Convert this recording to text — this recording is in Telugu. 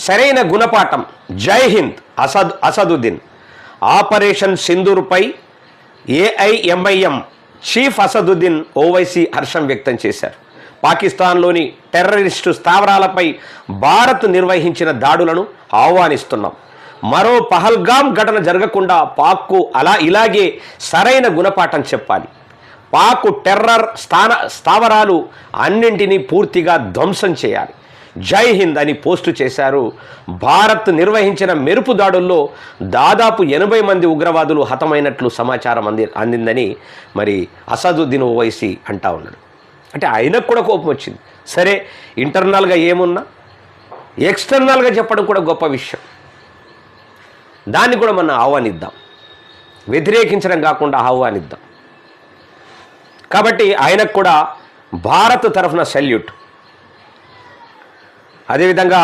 సరైన గుణపాఠం. జై హింద్ అసదుద్దీన్. ఆపరేషన్ సింధూర్పై ఏఐఎంఐఎం చీఫ్ అసదుద్దీన్ ఓవైసీ హర్షం వ్యక్తం చేశారు. పాకిస్తాన్లోని టెర్రరిస్టు స్థావరాలపై భారత్ నిర్వహించిన దాడులను ఆహ్వానిస్తున్నాం. మరో పహల్గామ్ ఘటన జరగకుండా పాక్కు ఇలాగే సరైన గుణపాఠం చెప్పాలి. పాక్ టెర్రర్ స్థావరాలు అన్నింటినీ పూర్తిగా ధ్వంసం చేయాలి. జై హింద్ అని పోస్టు చేశారు. భారత్ నిర్వహించిన మెరుపు దాడుల్లో దాదాపు 80 మంది ఉగ్రవాదులు హతమైనట్లు సమాచారం అందిందని మరి అసదుద్దీన్ ఓవైసీ అంటా ఉన్నాడు. అంటే ఆయనకు కూడా కోపం వచ్చింది. సరే, ఇంటర్నల్గా ఏమున్నా ఎక్స్టర్నల్గా చెప్పడం కూడా గొప్ప విషయం. దాన్ని కూడా మనం ఆహ్వానిద్దాం, వ్యతిరేకించడం కాకుండా ఆహ్వానిద్దాం. కాబట్టి ఆయనకు కూడా భారత్ తరఫున సెల్యూట్. అదేవిధంగా